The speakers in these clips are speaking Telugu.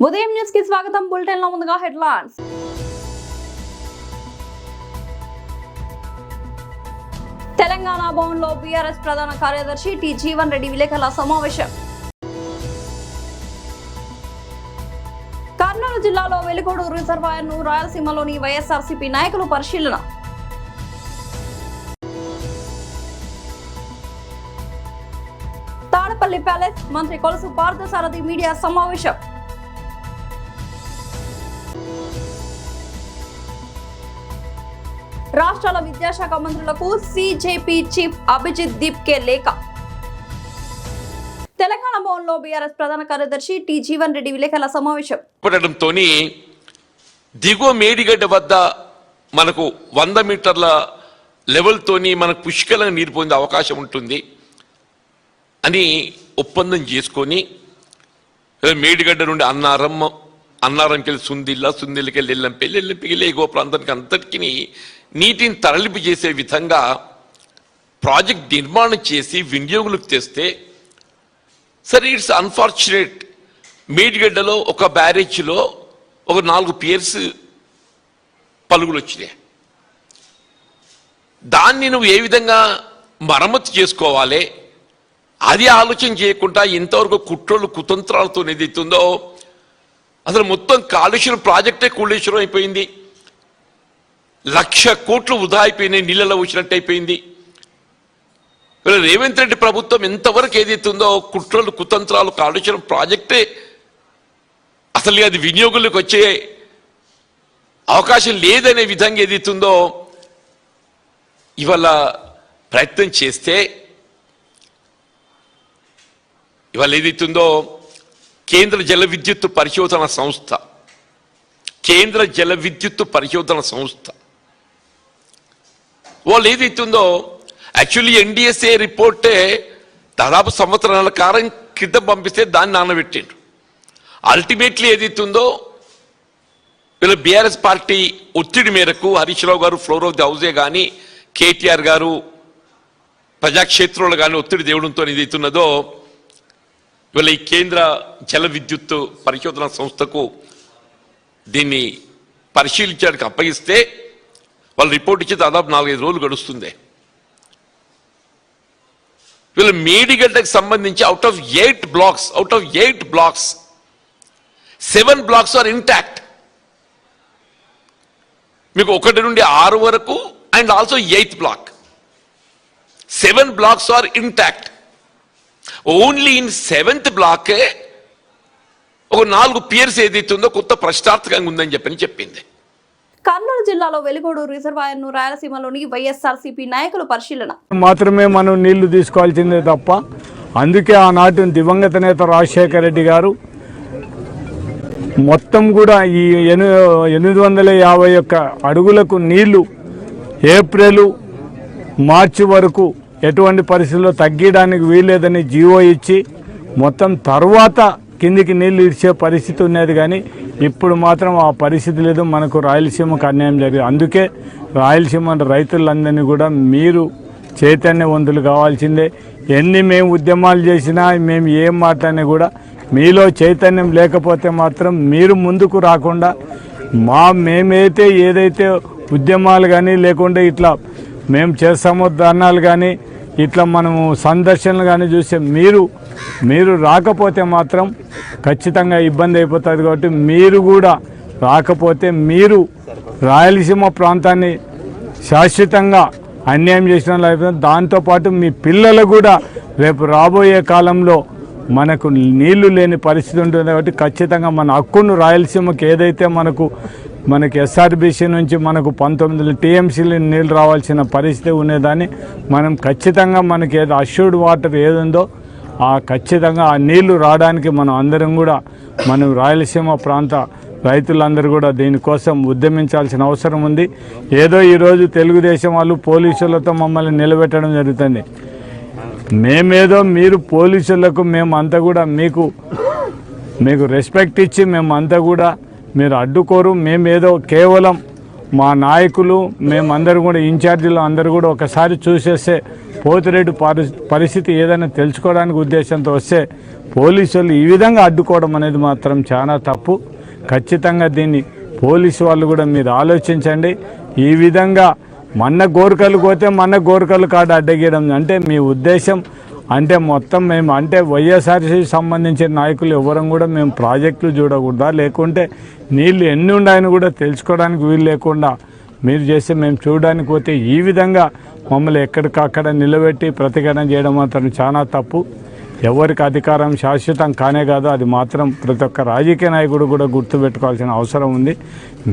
ఉదయం న్యూస్ కి స్వాగతం. బులెటిన్ లో ముందుగా హెడ్లైన్స్. తెలంగాణ భవన్లో బీఆర్ఎస్ ప్రధాన కార్యదర్శి టి జీవన్ రెడ్డి విలేకరుల సమావేశం. కర్నూలు జిల్లాలో వెలుగోడు రిజర్వాయర్ ను రాయలసీమలోని వైఎస్ఆర్సీపీ నాయకులు పరిశీలన. తాడపల్లి ప్యాలెస్ మంత్రి కొలుసు పార్థసారథి మీడియా సమావేశం. రాష్ట్రాల విద్యాశాఖ మంత్రులకు సిజేపీ చీఫ్ అభిజిత్ దీప్ కే లేఖ. తెలంగాణ భవన్లో బీఆర్ఎస్ ప్రధాన కార్యదర్శి టి జీవన్ రెడ్డి విలేకరుల సమావేశం. దిగువ మేడిగడ్డ వద్ద మనకు 100 మీటర్ల లెవెల్తోని మనకు పుష్కలంగా నీరు పొందే అవకాశం ఉంటుంది అని ఒప్పందం చేసుకొని మేడిగడ్డ నుండి అన్నారంకి వెళ్ళి సుందిల్లకి వెళ్ళి ఎల్లంపల్లి ఎగువ ప్రాంతానికి అంతటికి నీటిని తరలింపు చేసే విధంగా ప్రాజెక్ట్ నిర్మాణం చేసి వినియోగులకు తెస్తే సరే, ఇట్స్ అన్ఫార్చునేట్ మేడిగడ్డలో ఒక బ్యారేజ్లో ఒక 4 పియర్స్ పలుగులు వచ్చినాయి. దాన్ని నువ్వు ఏ విధంగా మరమ్మతు చేసుకోవాలి అది ఆలోచన చేయకుండా ఇంతవరకు కుట్రలు కుతంత్రాలతో ఏదైతుందో అసలు మొత్తం కాళేశ్వరం ప్రాజెక్టే కూలేశ్వరం అయిపోయింది. 1,00,000 కోట్లు వృధా అయిపోయినాయి, నీళ్ళలో వచ్చినట్టు అయిపోయింది. రేవంత్ రెడ్డి ప్రభుత్వం ఎంతవరకు ఏదైతుందో కుట్రలు కుతంత్రాలు కాళేశ్వరం ప్రాజెక్టే అసలు అది వినియోగులకు వచ్చే అవకాశం లేదనే విధంగా ఏదైతుందో ఇవాళ ప్రయత్నం చేస్తే ఇవాళ ఏదైతుందో కేంద్ర జల విద్యుత్ పరిశోధన సంస్థ వాళ్ళు ఏదైతుందో యాక్చువల్లీ ఎన్డిఎస్ఏ రిపోర్టే దాదాపు సంవత్సరాల కాలం క్రితం పంపిస్తే దాన్ని నానబెట్టిండ్రు. అల్టిమేట్లీ ఏదైతుందో వీళ్ళు బీఆర్ఎస్ పార్టీ ఒత్తిడి మేరకు హరీష్ రావు గారు ఫ్లోర్ ఆఫ్ ది హౌసే కానీ కేటీఆర్ గారు ప్రజాక్షేత్రంలో కానీ ఒత్తిడి తేవడంతో ఏదైతున్నదో వీళ్ళ ఈ కేంద్ర జల విద్యుత్ పరిశోధన సంస్థకు దీన్ని పరిశీలించడానికి అప్పగిస్తే వాళ్ళు రిపోర్ట్ ఇచ్చి దాదాపు 4-5 రోజులు గడుస్తుంది. వీళ్ళ మేడిగడ్డకు సంబంధించి out of 8 blocks 7 blocks are intact. మీకు 1 నుండి 6 వరకు and also 8th block 7 blocks are intact. Only in 7th బ్లాకే ఒక 4 పియర్స్ ఏదైతుందో కొత్త ప్రశ్నార్థకంగా ఉందని చెప్పింది. కర్నూలు జిల్లాలో వెలుగోడు రిజర్వాయర్ ను రాయలసీమలోని వైఎస్ఆర్సీపీ నాయకులు పరిశీలన. మాత్రమే మనం నీళ్లు తీసుకోవాల్సిందే తప్ప, అందుకే ఆనాటి దివంగత నేత రాజశేఖర రెడ్డి గారు మొత్తం కూడా ఈ 851 అడుగులకు నీళ్లు ఏప్రిల్ మార్చి వరకు ఎటువంటి పరిస్థితుల్లో తగ్గడానికి వీల్లేదని జీవో ఇచ్చి మొత్తం తర్వాత కిందికి నీళ్లు ఇచ్చే పరిస్థితి ఉన్నది. కానీ ఇప్పుడు మాత్రం ఆ పరిస్థితి లేదు. మనకు రాయలసీమకు అన్యాయం జరిగింది. అందుకే రాయలసీమ రైతులందరినీ కూడా మీరు చైతన్యవంతులు కావాల్సిందే. ఎన్ని మేము ఉద్యమాలు చేసినా, మేము ఏం మాట్లాడినా కూడా మీలో చైతన్యం లేకపోతే మాత్రం మీరు ముందుకు రాకుండా మేమైతే ఏదైతే ఉద్యమాలు కానీ లేకుండా ఇట్లా మేము చేస్తామో ధర్నాలు కానీ ఇట్లా మనము సందర్శనలు కానీ చూస్తే మీరు రాకపోతే మాత్రం ఖచ్చితంగా ఇబ్బంది అయిపోతుంది. కాబట్టి మీరు కూడా రాకపోతే మీరు రాయలసీమ ప్రాంతాన్ని శాశ్వతంగా అన్యాయం చేసిన అయిపోతుంది. దాంతోపాటు మీ పిల్లలు కూడా రేపు రాబోయే కాలంలో మనకు నీళ్లు లేని పరిస్థితి ఉంటుంది. కాబట్టి ఖచ్చితంగా మన హక్కును రాయలసీమకి ఏదైతే మనకి ఎస్ఆర్బీసీ నుంచి మనకు 19 టీఎంసీలు నీళ్ళు రావాల్సిన పరిస్థితి ఉండేదాన్ని మనం ఖచ్చితంగా మనకి ఏదో అష్యూర్డ్ వాటర్ ఏదుందో ఖచ్చితంగా ఆ నీళ్లు రావడానికి మనం అందరం కూడా మనం రాయలసీమ ప్రాంత రైతులందరూ కూడా దీనికోసం ఉద్యమించాల్సిన అవసరం ఉంది. ఏదో ఈరోజు తెలుగుదేశం వాళ్ళు పోలీసులతో మమ్మల్ని నిలబెట్టడం జరుగుతుంది. మేమేదో మీరు పోలీసులకు మేమంతా కూడా మీకు రెస్పెక్ట్ ఇచ్చి మేమంతా కూడా మీరు అడ్డుకోరు. మేమేదో కేవలం మా నాయకులు మేమందరూ కూడా ఇన్ఛార్జీలు అందరూ కూడా ఒకసారి చూసేస్తే పోతిరెడ్డి పరిస్థితి ఏదైనా తెలుసుకోవడానికి ఉద్దేశంతో వస్తే పోలీసులు ఈ విధంగా అడ్డుకోవడం అనేది మాత్రం చాలా తప్పు. ఖచ్చితంగా దీన్ని పోలీసు వాళ్ళు కూడా మీరు ఆలోచించండి. ఈ విధంగా మన గోరకలు పోతే మన గోరకలు కాడ అడ్డగీయడం అంటే మీ ఉద్దేశం అంటే మొత్తం మేము అంటే వైఎస్ఆర్సీ సంబంధించిన నాయకులు ఎవరం కూడా మేము ప్రాజెక్టులు చూడకూడదా, లేకుంటే నీళ్ళు ఎన్ని ఉన్నాయని కూడా తెలుసుకోవడానికి వీలు లేకుండా మీరు చేస్తే మేము చూడడానికి పోతే ఈ విధంగా మమ్మల్ని ఎక్కడికక్కడ నిలబెట్టి ప్రతిఘటన చేయడం మాత్రం చాలా తప్పు. ఎవరికి అధికారం శాశ్వతం కానే కాదు, అది మాత్రం ప్రతి ఒక్క రాజకీయ నాయకుడు కూడా గుర్తుపెట్టుకోవాల్సిన అవసరం ఉంది.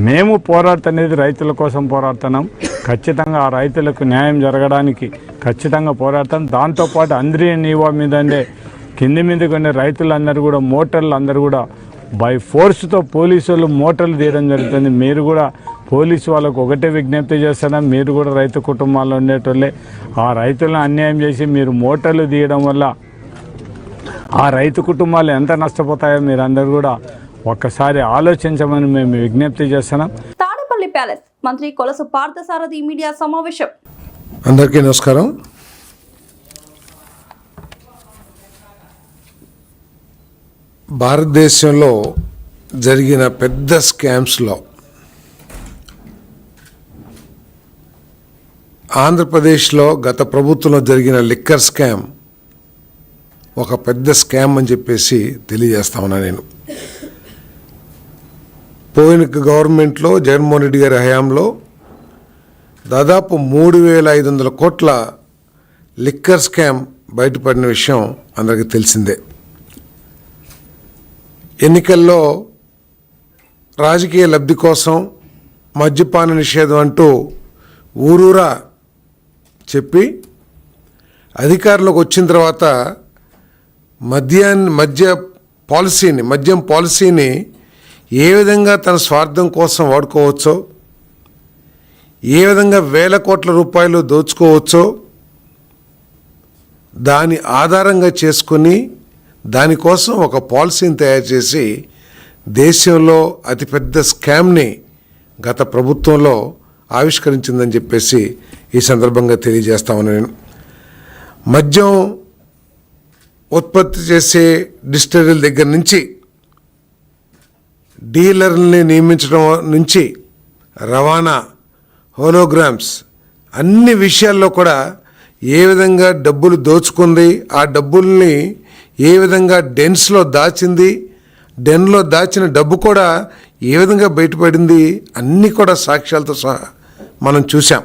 మేము పోరాడుతున్నది రైతుల కోసం పోరాడుతున్నాం. ఖచ్చితంగా ఆ రైతులకు న్యాయం జరగడానికి ఖచ్చితంగా పోరాడతాం. దాంతోపాటు అంద్రియ నీవా మీదండే కింది మీదకి ఉండే రైతులందరూ కూడా మోటార్లు అందరూ కూడా బై ఫోర్స్తో పోలీసులు మోటార్లు తీయడం జరుగుతుంది. మీరు కూడా పోలీసు వాళ్ళకు ఒకటే విజ్ఞప్తి చేస్తున్నాం, మీరు కూడా రైతు కుటుంబాల్లో ఉండేటోళ్ళే. ఆ రైతులను అన్యాయం చేసి మీరు మోటార్లు తీయడం వల్ల ఆ రైతు కుటుంబాలు ఎంత నష్టపోతాయో మీరందరూ కూడా ఒక్కసారి ఆలోచించమని మేము విజ్ఞప్తి చేస్తున్నాం. తాడేపల్లి ప్యాలెస్ మంత్రి కొలసు పార్థసారథి మీడియా సమావేశం. అందరికీ నమస్కారం. భారతదేశంలో జరిగిన పెద్ద స్కామ్స్లో ఆంధ్రప్రదేశ్లో గత ప్రభుత్వంలో జరిగిన లిక్కర్ స్కామ్ ఒక పెద్ద స్కామ్ అని చెప్పేసి తెలియజేస్తా ఉన్నా. నేను పోయిన గవర్నమెంట్లో జగన్మోహన్ రెడ్డి గారి హయాంలో దాదాపు 3,500 కోట్ల లిక్కర్ స్కామ్ బయటపడిన విషయం అందరికీ తెలిసిందే. ఎన్నికల్లో రాజకీయ లబ్ధి కోసం మద్యపాన నిషేధం అంటూ ఊరూరా చెప్పి అధికారంలోకి వచ్చిన తర్వాత మద్యం పాలసీని ఏ విధంగా తన స్వార్థం కోసం వాడుకోవచ్చో, ఏ విధంగా వేల కోట్ల రూపాయలు దోచుకోవచ్చో దాని ఆధారంగా చేసుకుని దానికోసం ఒక పాలసీని తయారు చేసి దేశంలో అతిపెద్ద స్కామ్ని గత ప్రభుత్వంలో ఆవిష్కరించిందని చెప్పేసి ఈ సందర్భంగా తెలియజేస్తా ఉన్నాను. నేను మద్యం ఉత్పత్తి చేసే డిస్టిలరీల దగ్గర నుంచి డీలర్ని నియమించడం నుంచి రవాణా, హోలోగ్రామ్స్ అన్ని విషయాల్లో కూడా ఏ విధంగా డబ్బులు దోచుకుంది, ఆ డబ్బుల్ని ఏ విధంగా డెన్స్లో దాచింది, డెన్లో దాచిన డబ్బు కూడా ఏ విధంగా బయటపడింది అన్నీ కూడా సాక్ష్యాలతో సహా మనం చూసాం.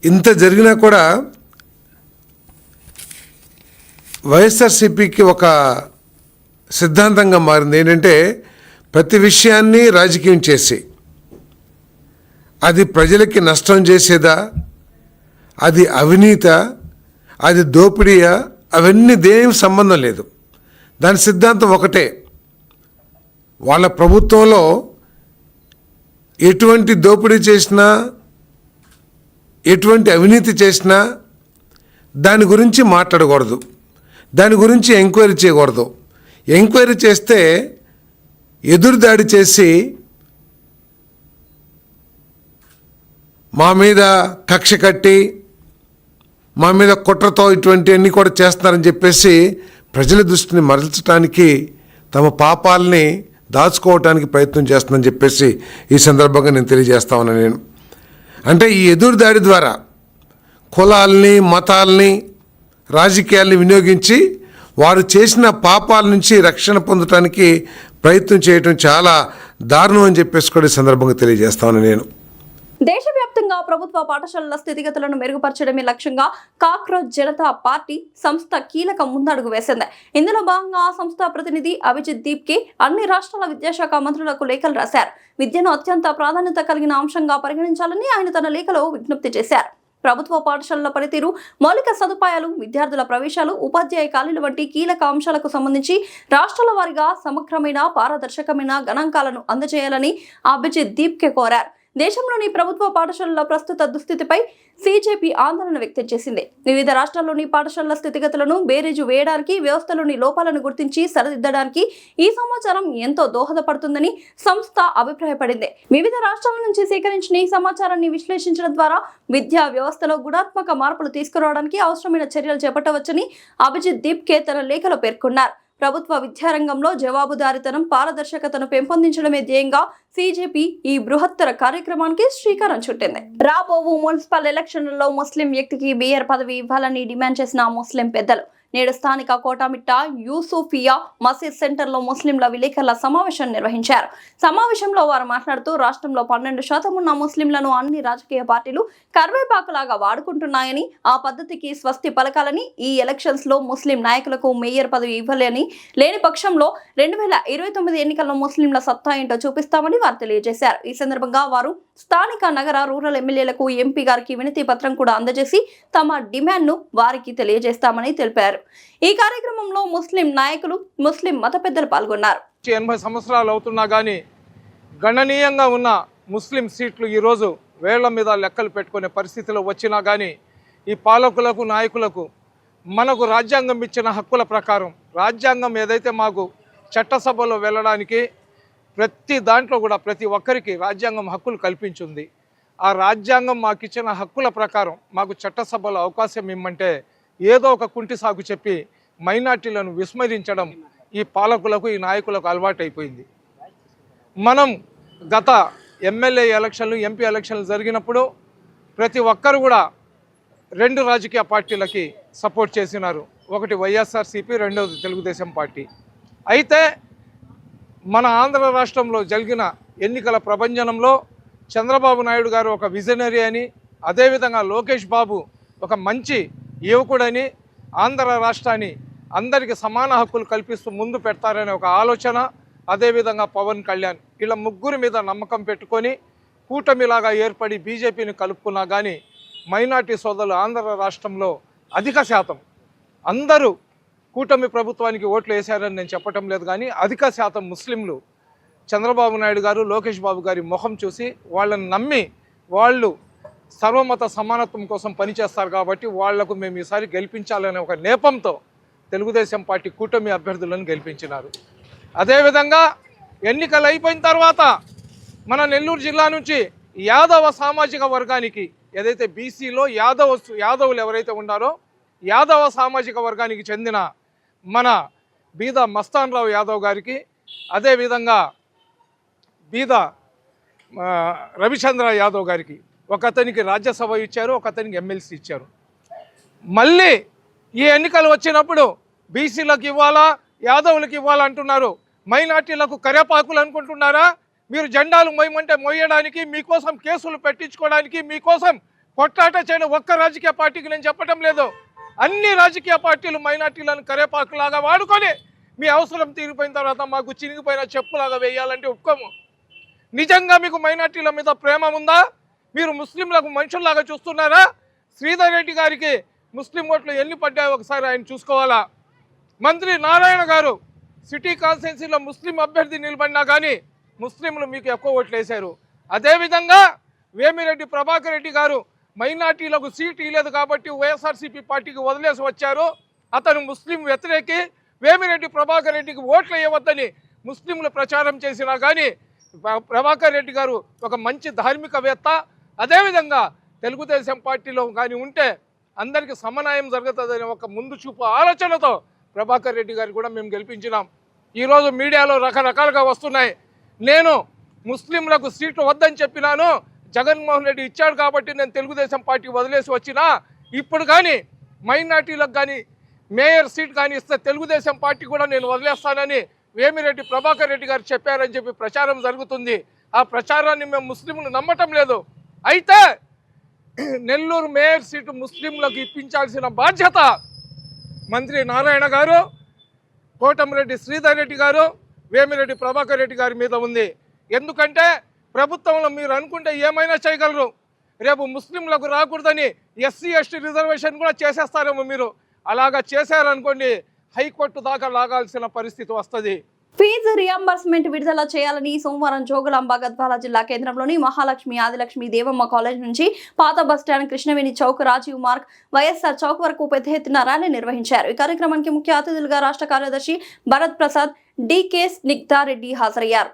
ఇంత జరిగినా కూడా వైఎస్ఆర్సీపీకి ఒక సిద్ధాంతంగా మారింది ఏంటంటే ప్రతి విషయాన్ని రాజకీయం చేసి అది ప్రజలకి నష్టం చేసేదా, అది అవినీత, అది దోపిడీయా, అవన్నీ దేనికి సంబంధం లేదు. దాని సిద్ధాంతం ఒకటే, వాళ్ళ ప్రభుత్వంలో ఎటువంటి దోపిడీ చేసినా ఎటువంటి అవినీతి చేసినా దాని గురించి మాట్లాడకూడదు, దాని గురించి ఎంక్వైరీ చేయకూడదు. ఎంక్వైరీ చేస్తే ఎదురుదాడి చేసి మా మీద కక్ష కట్టి మా మీద కుట్రతో ఇటువంటివన్నీ కూడా చేస్తున్నారని చెప్పేసి ప్రజల దృష్టిని మరల్చడానికి తమ పాపాలని దాచుకోవటానికి ప్రయత్నం చేస్తుందని చెప్పేసి ఈ సందర్భంగా నేను తెలియజేస్తా ఉన్నాను. నేను అంటే ఈ ఎదురుదాడి ద్వారా కులాల్ని, మతాల్ని, రాజకీయాల్ని వినియోగించి వారు చేసిన పాపాల నుంచి రక్షణ పొందడానికి ప్రయత్నం చేయడం చాలా దారుణం అని చెప్పేసి కూడా ఈ సందర్భంగా తెలియజేస్తా ఉన్నాను. నేను దేశవ్యాప్తంగా ప్రభుత్వ పాఠశాలల స్థితిగతులను మెరుగుపరచడమే లక్ష్యంగా కాక్రోచ్ జనతా పార్టీ సంస్థ కీలక ముందడుగు వేసింది. ఇందులో భాగంగా ఆ సంస్థ ప్రతినిధి అభిజిత్ దీప్కి అన్ని రాష్ట్రాల విద్యాశాఖ మంత్రులకు లేఖలు రాశారు. విద్యను అత్యంత ప్రాధాన్యత కలిగిన అంశంగా పరిగణించాలని ఆయన తన లేఖలో విజ్ఞప్తి చేశారు. ప్రభుత్వ పాఠశాలల పనితీరు, మౌలిక సదుపాయాలు, విద్యార్థుల ప్రవేశాలు, ఉపాధ్యాయ ఖాళీలు వంటి కీలక అంశాలకు సంబంధించి రాష్ట్రాల వారీగా సమగ్రమైన, పారదర్శకమైన గణాంకాలను అందజేయాలని అభిజిత్ దీప్కే కోరారు. దేశంలోని ప్రభుత్వ పాఠశాలల ప్రస్తుత దుస్థితిపై సిజేపీ ఆందోళన వ్యక్తం చేసింది. వివిధ రాష్ట్రాల్లోని పాఠశాలల స్థితిగతులను బేరీజు వేయడానికి, వ్యవస్థలోని లోపాలను గుర్తించి సరిదిద్దడానికి ఈ సమాచారం ఎంతో దోహదపడుతుందని సంస్థ అభిప్రాయపడింది. వివిధ రాష్ట్రాల నుంచి సేకరించిన ఈ సమాచారాన్ని విశ్లేషించడం ద్వారా విద్యా వ్యవస్థలో గుణాత్మక మార్పులు తీసుకురావడానికి అవసరమైన చర్యలు చేపట్టవచ్చని అభిజిత్ దీప్కే తన లేఖలో పేర్కొన్నారు. ప్రభుత్వ విద్యారంగంలో జవాబుదారీతనం, పారదర్శకతను పెంపొందించడమే ధ్యేయంగా సిజేపీ ఈ బృహత్తర కార్యక్రమానికి శ్రీకారం చుట్టింది. రాబోవు మున్సిపల్ ఎలక్షన్లలో ముస్లిం వ్యక్తికి మేయర్ పదవి ఇవ్వాలని డిమాండ్ చేసిన ముస్లిం పెద్దలు నేడు స్థానిక కోటామిట్ట యూసుఫియా మసీద్ సెంటర్లో ముస్లింల విలేకరుల సమావేశం నిర్వహించారు. సమావేశంలో వారు మాట్లాడుతూ రాష్ట్రంలో 12% ఉన్న ముస్లింలను అన్ని రాజకీయ పార్టీలు కరివేపాకులాగా వాడుకుంటున్నాయని, ఆ పద్ధతికి స్వస్తి పలకాలని, ఈ ఎలక్షన్స్ లో ముస్లిం నాయకులకు మేయర్ పదవి ఇవ్వాలని, లేని పక్షంలో 2029 ఎన్నికల్లో ముస్లింల సత్తా ఏంటో చూపిస్తామని వారు తెలియజేశారు. ఈ సందర్భంగా వారు స్థానిక నగర రూరల్ ఎమ్మెల్యేలకు, ఎంపీ గారికి వినతి పత్రం కూడా అందజేసి తమ డిమాండ్ను వారికి తెలియజేస్తామని తెలిపారు. ఈ కార్యక్రమంలో ముస్లిం నాయకులు, ముస్లిం మత పెద్దలు పాల్గొన్నారు. 80 సంవత్సరాలు అవుతున్నా కానీ గణనీయంగా ఉన్న ముస్లిం సీట్లు ఈరోజు వేళ్ల మీద లెక్కలు పెట్టుకునే పరిస్థితిలో వచ్చినా కానీ ఈ పాలకులకు, నాయకులకు మనకు రాజ్యాంగం ఇచ్చిన హక్కుల ప్రకారం, రాజ్యాంగం ఏదైతే మాకు చట్టసభలో వెళ్ళడానికి ప్రతి దాంట్లో కూడా ప్రతి ఒక్కరికి రాజ్యాంగం హక్కులు కల్పించింది. ఆ రాజ్యాంగం మాకు ఇచ్చిన హక్కుల ప్రకారం మాకు చట్టసభలో అవకాశం ఇమ్మంటే ఏదో ఒక కుంటి సాగు చెప్పి మైనార్టీలను విస్మరించడం ఈ పాలకులకు, ఈ నాయకులకు అలవాటైపోయింది. మనం గత ఎమ్మెల్యే ఎలక్షన్లు, ఎంపీ ఎలక్షన్లు జరిగినప్పుడు ప్రతి ఒక్కరు కూడా 2 రాజకీయ పార్టీలకి సపోర్ట్ చేసినారు. ఒకటి వైఎస్ఆర్సీపీ, రెండవది తెలుగుదేశం పార్టీ. అయితే మన ఆంధ్ర రాష్ట్రంలో జరిగిన ఎన్నికల ప్రభంజనంలో చంద్రబాబు నాయుడు గారు ఒక విజనరీ అని, అదేవిధంగా లోకేష్ బాబు ఒక మంచి యువకుడని, ఆంధ్ర రాష్ట్రాన్ని అందరికీ సమాన హక్కులు కల్పిస్తూ ముందు పెడతారనే ఒక ఆలోచన, అదేవిధంగా పవన్ కళ్యాణ్ ఇలా ముగ్గురి మీద నమ్మకం పెట్టుకొని కూటమిలాగా ఏర్పడి బీజేపీని కలుపుకున్నా కానీ మైనార్టీ సోదరులు ఆంధ్ర రాష్ట్రంలో అధిక శాతం అందరూ కూటమి ప్రభుత్వానికి ఓట్లు వేశారని నేను చెప్పటం లేదు, కానీ అధిక శాతం ముస్లింలు చంద్రబాబు నాయుడు గారు, లోకేష్ బాబు గారి ముఖం చూసి వాళ్ళని నమ్మి వాళ్ళు సర్వమత సమానత్వం కోసం పనిచేస్తారు కాబట్టి వాళ్లకు మేము ఈసారి గెలిపించాలనే ఒక నేపంతో తెలుగుదేశం పార్టీ కూటమి అభ్యర్థులను గెలిపించినారు. అదేవిధంగా ఎన్నికలు అయిపోయిన తర్వాత మన నెల్లూరు జిల్లా నుంచి యాదవ సామాజిక వర్గానికి, ఏదైతే బీసీలో యాదవులు ఎవరైతే ఉన్నారో యాదవ సామాజిక వర్గానికి చెందిన మన బీద మస్తాన్ రావు యాదవ్ గారికి, అదేవిధంగా బీద రవిచంద్ర యాదవ్ గారికి ఒకతనికి రాజ్యసభ ఇచ్చారు, ఒకతనికి ఎమ్మెల్సీ ఇచ్చారు. మళ్ళీ ఈ ఎన్నికలు వచ్చినప్పుడు బీసీలకు ఇవ్వాలా, యాదవులకు ఇవ్వాలా అంటున్నారు. మైనార్టీలకు కరేపాకులు అనుకుంటున్నారా? మీరు జెండాలు మొయ్యమంటే మొయ్యడానికి, మీకోసం కేసులు పెట్టించుకోవడానికి, మీకోసం కొట్లాట చేయడం ఒక్క రాజకీయ పార్టీకి నేను చెప్పడం లేదు. అన్ని రాజకీయ పార్టీలు మైనార్టీలను కరేపాకులాగా వాడుకొని మీ అవసరం తీరిపోయిన తర్వాత మాకు చినిగిపోయిన చెప్పులాగా వేయాలంటే ఒప్పుకోము. నిజంగా మీకు మైనార్టీల మీద ప్రేమ ఉందా? మీరు ముస్లింలకు మనుషుల్లాగా చూస్తున్నారా? శ్రీధర్ రెడ్డి గారికి ముస్లిం ఓట్లు ఎన్ని పడ్డాయో ఒకసారి ఆయన చూసుకోవాలా. మంత్రి నారాయణ గారు సిటీ కాన్స్టిట్యున్సీలో ముస్లిం అభ్యర్థి నిలబడినా కానీ ముస్లింలు మీకు ఎక్కువ ఓట్లు వేశారు. అదేవిధంగా వేమిరెడ్డి ప్రభాకర్ రెడ్డి గారు మైనార్టీలకు సీటు ఇవ్వలేదు కాబట్టి వైఎస్ఆర్సీపీ పార్టీకి వదిలేసి వచ్చారు. అతను ముస్లిం వ్యతిరేకి. వేమిరెడ్డి ప్రభాకర్ రెడ్డికి ఓట్లు వేయవద్దని ముస్లింలు ప్రచారం చేసినా కానీ ప్రభాకర్ రెడ్డి గారు ఒక మంచి ధార్మికవేత్త. అదేవిధంగా తెలుగుదేశం పార్టీలో కానీ ఉంటే అందరికీ సమన్వయం జరుగుతుందనే ఒక ముందు చూపు ఆలోచనతో ప్రభాకర్ రెడ్డి గారు కూడా మేము గెలిపించినాం. ఈరోజు మీడియాలో రకరకాలుగా వస్తున్నాయి. నేను ముస్లింలకు సీట్లు వద్దని చెప్పినాను, జగన్మోహన్ రెడ్డి ఇచ్చాడు కాబట్టి నేను తెలుగుదేశం పార్టీ వదిలేసి వచ్చినా, ఇప్పుడు కానీ మైనార్టీలకు కానీ మేయర్ సీట్ కానీ ఇస్తే తెలుగుదేశం పార్టీ కూడా నేను వదిలేస్తానని వేమిరెడ్డి ప్రభాకర్ రెడ్డి గారు చెప్పారని చెప్పి ప్రచారం జరుగుతుంది. ఆ ప్రచారాన్ని మేము ముస్లింలు నమ్మటం లేదు. అయితే నెల్లూరు మేయర్ సీటు ముస్లింలకు ఇప్పించాల్సిన బాధ్యత మంత్రి నారాయణ గారు, కోటమిరెడ్డి శ్రీధర్ రెడ్డి గారు, వేమిరెడ్డి ప్రభాకర్ రెడ్డి గారి మీద ఉంది. ఎందుకంటే ప్రభుత్వంలో మీరు అనుకుంటే ఏమైనా చేయగలరు. రేపు ముస్లింలకు రాకూడదని ఎస్సీ ఎస్టీ రిజర్వేషన్ కూడా చేసేస్తారేమో. మీరు అలాగా చేశారనుకోండి, హైకోర్టు దాకా లాగాల్సిన పరిస్థితి వస్తుంది. ఫీజు రియంబర్స్మెంట్ విడుదల చేయాలని సోమవారం జోగులాంబ గద్వాల జిల్లా కేంద్రంలోని మహాలక్ష్మి ఆదిలక్ష్మి దేవమ్మ కాలేజ్ నుంచి పాత బస్టాండ్ కృష్ణవేణి చౌక్ రాజీవ్ మార్గ్ వైఎస్ఆర్ చౌక్ వరకు పెద్ద ఎత్తున ర్యాలీ నిర్వహించారు. ఈ కార్యక్రమానికి ముఖ్య అతిథులుగా రాష్ట్ర కార్యదర్శి భరత్ ప్రసాద్, డికే స్నిగ్ధారెడ్డి హాజరయ్యారు.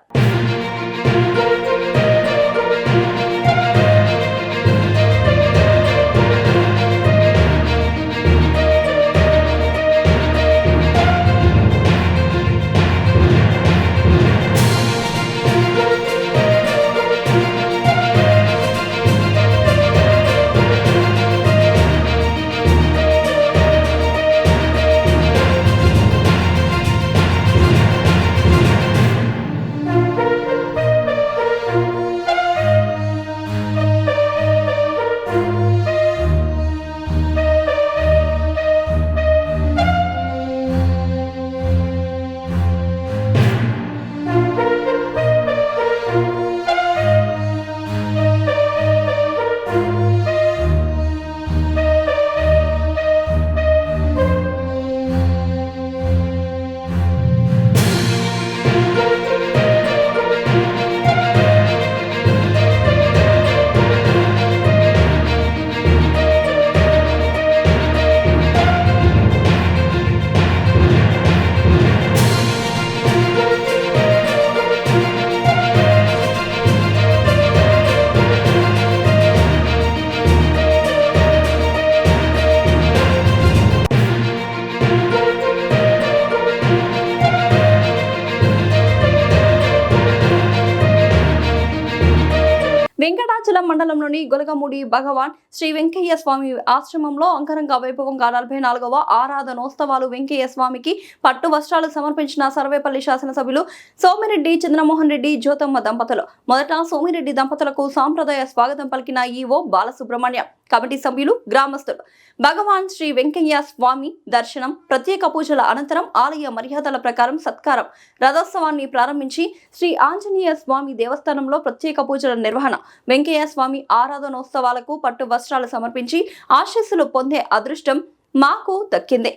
వెంకటాచలం మండలంలోని గొలగమూడి భగవాన్ శ్రీ వెంకయ్య స్వామి ఆశ్రమంలో అంగరంగ వైభవంగా 44వ ఆరాధనోత్సవాలు వెంకయ్య స్వామికి పట్టు వస్త్రాలు సమర్పించిన సర్వేపల్లి శాసనసభ్యులు సోమిరెడ్డి చంద్రమోహన్ రెడ్డి జ్యోతమ్మ దంపతులు. మొదట సోమిరెడ్డి దంపతులకు సాంప్రదాయ స్వాగతం పలికిన ఈవో బాలసుబ్రహ్మణ్యం, కమిటీ సభ్యులు, గ్రామస్తులు. భగవాన్ శ్రీ వెంకయ్య స్వామి దర్శనం, ప్రత్యేక పూజల అనంతరం ఆలయ మర్యాదల ప్రకారం సత్కారం, రథోత్సవాన్ని ప్రారంభించి శ్రీ ఆంజనేయ స్వామి దేవస్థానంలో ప్రత్యేక పూజల నిర్వహణ, వెంకయ్య స్వామి ఆరాధనోత్సవాలకు పట్టు వస్త్రాలు సమర్పించి ఆశీస్సులు పొందే అదృష్టం మాకు దక్కింది.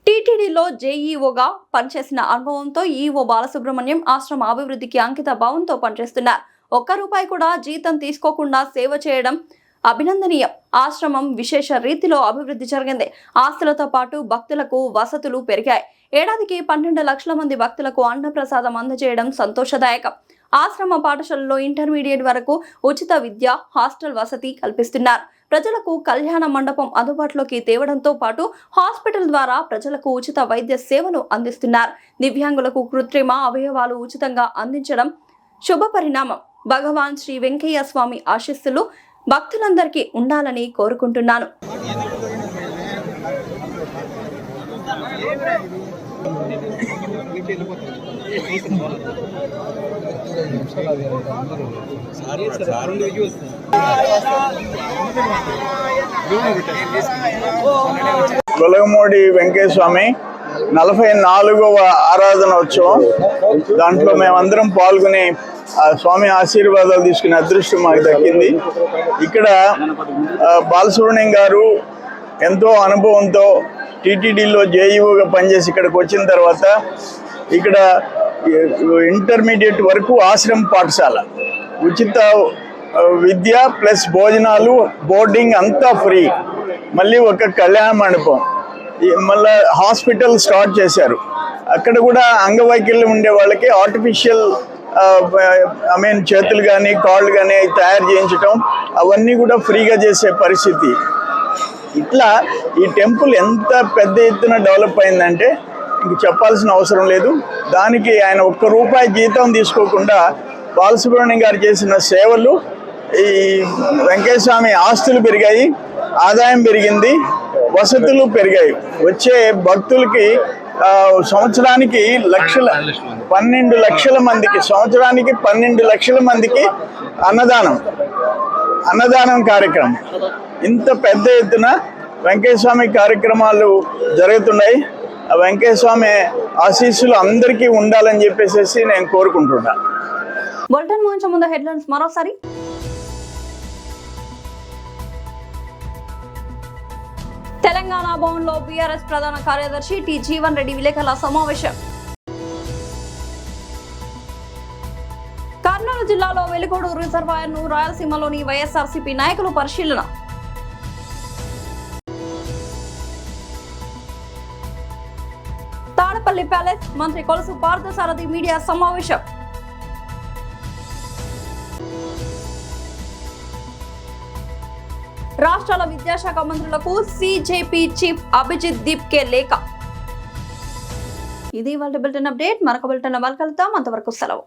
టీటీడీలో జేఈఓగా పనిచేసిన అనుభవంతో ఈవో బాలసుబ్రహ్మణ్యం ఆశ్రమ అభివృద్ధికి అంకిత భావంతో పనిచేస్తున్నారు. ₹1 కూడా జీతం తీసుకోకుండా సేవ చేయడం అభినందనీయం. ఆశ్రమం విశేష రీతిలో అభివృద్ధి జరిగింది. ఆస్తులతో పాటు భక్తులకు వసతులు పెరిగాయి. ఏడాదికి 12 లక్షల మంది భక్తులకు అన్నప్రసాదం అందజేయడం సంతోషదాయకం. ఆశ్రమ పాఠశాలలో ఇంటర్మీడియట్ వరకు ఉచిత విద్య, హాస్టల్ వసతి కల్పిస్తున్నారు. ప్రజలకు కళ్యాణ మండపం అందుబాటులోకి తేవడంతో పాటు హాస్పిటల్ ద్వారా ప్రజలకు ఉచిత వైద్య సేవలు అందిస్తున్నారు. దివ్యాంగులకు కృత్రిమ అవయవాలు ఉచితంగా అందించడం శుభ పరిణామం. భగవాన్ శ్రీ వెంకయ్య స్వామి ఆశీస్సులు భక్తులందరికీ ఉండాలని కోరుకుంటున్నాను. గొలగమూడి వెంకయ్య స్వామి 44వ ఆరాధనోత్సవం. దాంట్లో మేమందరం పాల్గొని ఆ స్వామి ఆశీర్వాదాలు తీసుకునే అదృష్టం మాకు దక్కింది. ఇక్కడ బాలసుబ్రహ్మణ్యం గారు ఎంతో అనుభవంతో టీటీడీలో జేఈఓగా పనిచేసి ఇక్కడికి వచ్చిన తర్వాత ఇక్కడ ఇంటర్మీడియట్ వరకు ఆశ్రమ పాఠశాల, ఉచిత విద్య ప్లస్ భోజనాలు, బోర్డింగ్ అంతా ఫ్రీ. మళ్ళీ ఒక కళ్యాణ మండపం, మళ్ళీ హాస్పిటల్ స్టార్ట్ చేశారు. అక్కడ కూడా అంగవైకల్యం ఉండే వాళ్ళకి ఆర్టిఫిషియల్ చేతులు కానీ కాళ్ళు కానీ తయారు చేయించటం, అవన్నీ కూడా ఫ్రీగా చేసే పరిస్థితి. ఇట్లా ఈ టెంపుల్ ఎంత పెద్ద ఎత్తున డెవలప్ అయిందంటే ఇంక చెప్పాల్సిన అవసరం లేదు. దానికి ఆయన ₹1 జీతం తీసుకోకుండా బాలసుబ్రహ్మణ్యం గారు చేసిన సేవలు, ఈ వెంకయ్య స్వామి ఆస్తులు పెరిగాయి, ఆదాయం పెరిగింది, వసతులు పెరిగాయి. వచ్చే భక్తులకి సంవత్సరానికి 12 లక్షల మందికి, సంవత్సరానికి 12 లక్షల మందికి అన్నదానం కార్యక్రమం. ఇంత పెద్ద ఎత్తున వెంకయ్య స్వామి కార్యక్రమాలు జరుగుతున్నాయి. ఆ వెంకయ్య స్వామి ఆశీస్సులు అందరికీ ఉండాలని చెప్పేసి నేను కోరుకుంటున్నాను. బులెటిన్ ముగించే ముందు హెడ్లైన్స్ మరోసారి. తెలంగాణ భవన్లో బీఆర్ఎస్ ప్రధాన కార్యదర్శి టి జీవన్ రెడ్డి విలేకరుల సమావేశం. కర్నూలు జిల్లాలో వెలుగోడు రిజర్వాయర్ ను రాయలసీమలోని వైఎస్ఆర్సీపీ నాయకులు పరిశీలన. తాడపల్లి ప్యాలెస్ మంత్రి కొలుసు పార్థసారథి మీడియా సమావేశం. రాష్ట్రాల విద్యాశాఖ మంత్రులకు సిజేపీ చీఫ్ అభిజిత్ దీప్కే లేఖ. ఇది వాళ్ళ బులెటిన్ అప్డేట్. మరొక బులెటిన్ కలుద్దాం. అంతవరకు సెలవు.